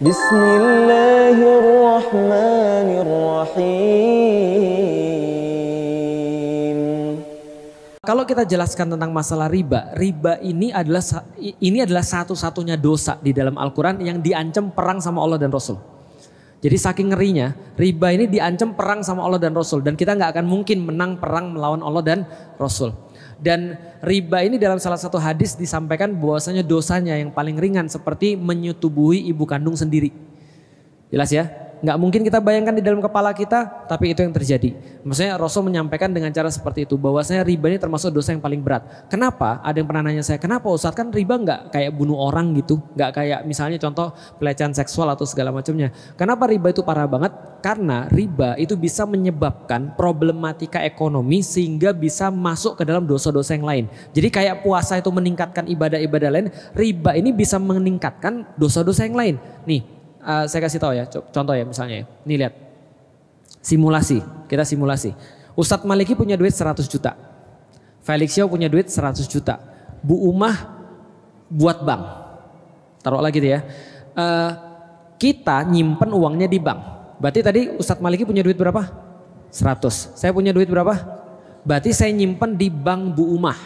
Bismillahirrahmanirrahim. Kalau kita jelaskan tentang masalah riba, riba ini adalah satu-satunya dosa di dalam Al-Quran yang diancam perang sama Allah dan Rasul. Jadi saking ngerinya, riba ini diancam perang sama Allah dan Rasul. Dan kita nggak akan mungkin menang perang melawan Allah dan Rasul. Dan riba ini dalam salah satu hadis disampaikan bahwasanya dosanya yang paling ringan seperti menyetubuhi ibu kandung sendiri. Jelas ya? Nggak mungkin kita bayangkan di dalam kepala kita, tapi itu yang terjadi. Maksudnya Rasul menyampaikan dengan cara seperti itu, bahwasanya riba ini termasuk dosa yang paling berat. Kenapa? Ada yang pernah nanya saya, kenapa Ustadz, kan riba nggak kayak bunuh orang gitu, nggak kayak misalnya contoh pelecehan seksual atau segala macamnya. Kenapa riba itu parah banget? Karena riba itu bisa menyebabkan problematika ekonomi sehingga bisa masuk ke dalam dosa-dosa yang lain. Jadi kayak puasa itu meningkatkan ibadah-ibadah lain, riba ini bisa meningkatkan dosa-dosa yang lain. Nih, saya kasih tahu ya, contoh ya misalnya ya. Nih lihat, simulasi, kita simulasi. Ustadz Maliki punya duit 100 juta. Felix Yao punya duit 100 juta. Bu Umah buat bank. Taruh lagi gitu ya. Kita nyimpen uangnya di bank. Berarti tadi Ustadz Maliki punya duit berapa? 100. Saya punya duit berapa? Berarti saya nyimpen di bank Bu Umah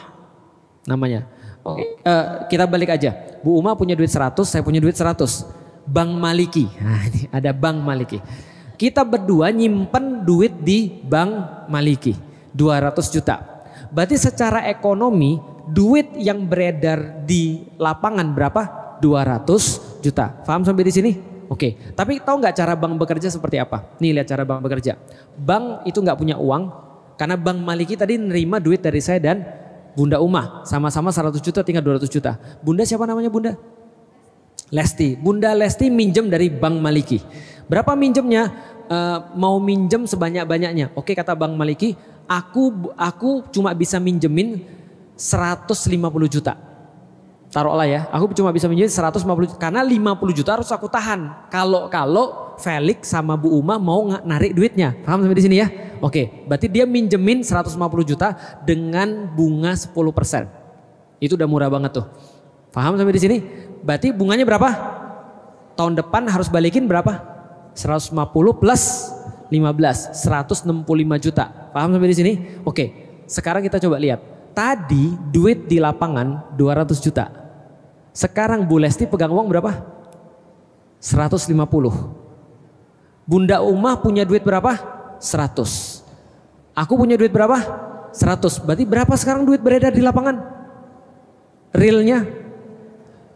namanya. Oke, kita balik aja. Bu Umah punya duit 100, saya punya duit 100. Bank Maliki, nah, ini ada Bank Maliki. Kita berdua nyimpen duit di Bank Maliki 200 juta. Berarti secara ekonomi duit yang beredar di lapangan berapa? 200 juta. Paham sampai di sini? Oke. Tapi tahu nggak cara bank bekerja seperti apa? Nih lihat cara bank bekerja. Bank itu nggak punya uang karena Bank Maliki tadi nerima duit dari saya dan Bunda Umah. Sama-sama 100 juta tinggal 200 juta. Bunda siapa namanya Bunda? Lesti. Bunda Lesti minjem dari Bank Maliki. Berapa minjemnya? Mau minjem sebanyak-banyaknya. Oke, kata Bank Maliki, aku cuma bisa minjemin 150 juta. Taruhlah ya, aku cuma bisa minjemin 150 juta karena 50 juta harus aku tahan. Kalau Felix sama Bu Uma mau narik duitnya. Paham sampai di sini ya? Oke, berarti dia minjemin 150 juta dengan bunga 10%. Itu udah murah banget tuh. Paham sampai di sini? Berarti bunganya berapa? Tahun depan harus balikin berapa? 150 plus 15, 165 juta. Paham sampai di sini? Oke, sekarang kita coba lihat. Tadi duit di lapangan 200 juta. Sekarang Bu Lesti pegang uang berapa? 150. Bunda Umah punya duit berapa? 100. Aku punya duit berapa? 100. Berarti berapa sekarang duit beredar di lapangan? Realnya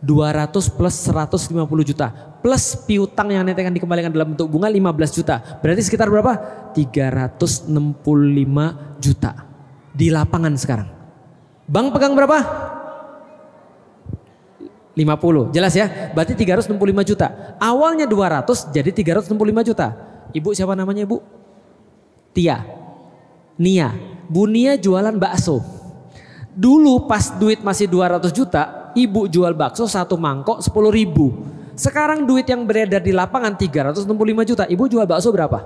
200 plus 150 juta plus piutang yang nanti akan dikembalikan dalam bentuk bunga 15 juta. Berarti sekitar berapa? 365 juta di lapangan sekarang. Bank pegang berapa? 50. Jelas ya? Berarti 365 juta. Awalnya 200 jadi 365 juta. Ibu siapa namanya Ibu? Tia. Nia. Bu Nia jualan bakso. Dulu pas duit masih 200 juta, ibu jual bakso satu mangkok 10.000. Sekarang duit yang beredar di lapangan 365 juta. Ibu jual bakso berapa?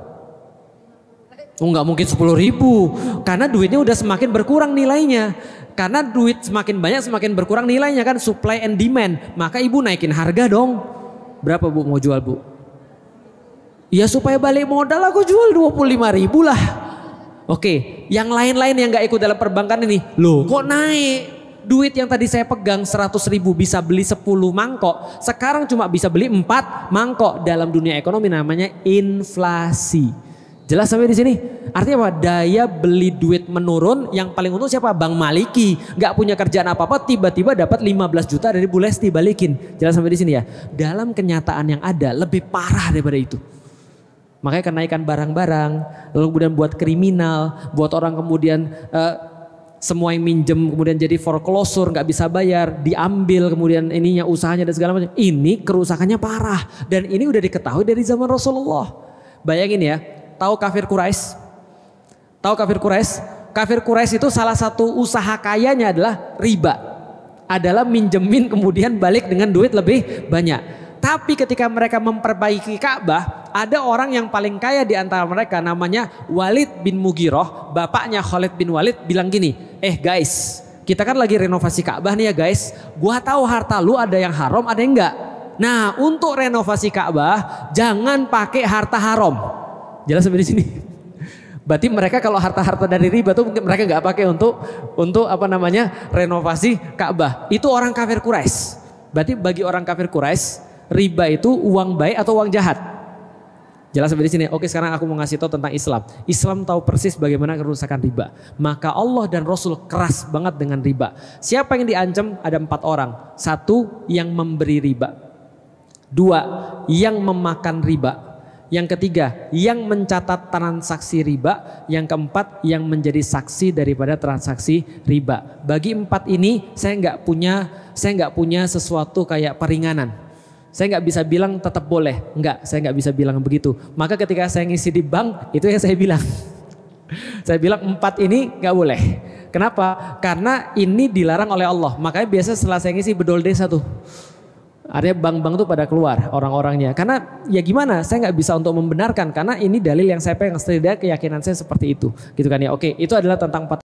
Oh nggak mungkin 10.000. Karena duitnya udah semakin berkurang nilainya. Karena duit semakin banyak semakin berkurang nilainya kan, supply and demand. Maka ibu naikin harga dong. Berapa Bu mau jual Bu? Ya supaya balik modal aku jual 25.000 lah. Oke, yang lain-lain yang gak ikut dalam perbankan ini, loh kok naik? Duit yang tadi saya pegang 100.000 bisa beli 10 mangkok, sekarang cuma bisa beli 4 mangkok. Dalam dunia ekonomi namanya inflasi. Jelas sampai di sini? Artinya apa? Daya beli duit menurun, yang paling untung siapa? Bank Maliki. Gak punya kerjaan apa-apa, tiba-tiba dapat 15 juta dari Bu Lesti balikin. Jelas sampai di sini ya? Dalam kenyataan yang ada lebih parah daripada itu. Makanya kenaikan barang-barang, lalu kemudian buat kriminal, buat orang kemudian semua yang minjem kemudian jadi foreclosure, nggak bisa bayar, diambil kemudian ininya usahanya dan segala macam. Ini kerusakannya parah dan ini udah diketahui dari zaman Rasulullah. Bayangin ya, tahu kafir Quraisy? Tahu kafir Quraisy? Kafir Quraisy itu salah satu usaha kayanya adalah riba, adalah minjemin kemudian balik dengan duit lebih banyak. Tapi ketika mereka memperbaiki Ka'bah, ada orang yang paling kaya di antara mereka namanya Walid bin Mughirah, bapaknya Khalid bin Walid bilang gini, guys, kita kan lagi renovasi Ka'bah nih ya guys, gua tahu harta lu ada yang haram ada yang enggak. Nah, untuk renovasi Ka'bah jangan pakai harta haram. Jelas sampai di sini. Berarti mereka kalau harta-harta dari riba tuh mereka nggak pakai untuk renovasi Ka'bah. Itu orang kafir Quraisy. Berarti bagi orang kafir Quraisy riba itu uang baik atau uang jahat. Jelas sampai di sini. Oke, sekarang aku mau ngasih tahu tentang Islam. Islam tahu persis bagaimana kerusakan riba. Maka Allah dan Rasul keras banget dengan riba. Siapa yang diancam? Ada 4 orang. 1, yang memberi riba. 2, yang memakan riba. Yang ketiga, yang mencatat transaksi riba. Yang keempat, yang menjadi saksi daripada transaksi riba. Bagi 4 ini saya nggak punya sesuatu kayak peringanan. Saya nggak bisa bilang tetap boleh, saya nggak bisa bilang begitu. Maka ketika saya ngisi di bank, itu yang saya bilang. Saya bilang 4 ini nggak boleh. Kenapa? Karena ini dilarang oleh Allah. Makanya biasa setelah saya ngisi bedol desa tuh. Artinya bank-bank tuh pada keluar orang-orangnya. Karena ya gimana, saya nggak bisa untuk membenarkan. Karena ini dalil yang saya pegang, setidaknya keyakinan saya seperti itu. Gitu kan ya. Oke, itu adalah tentang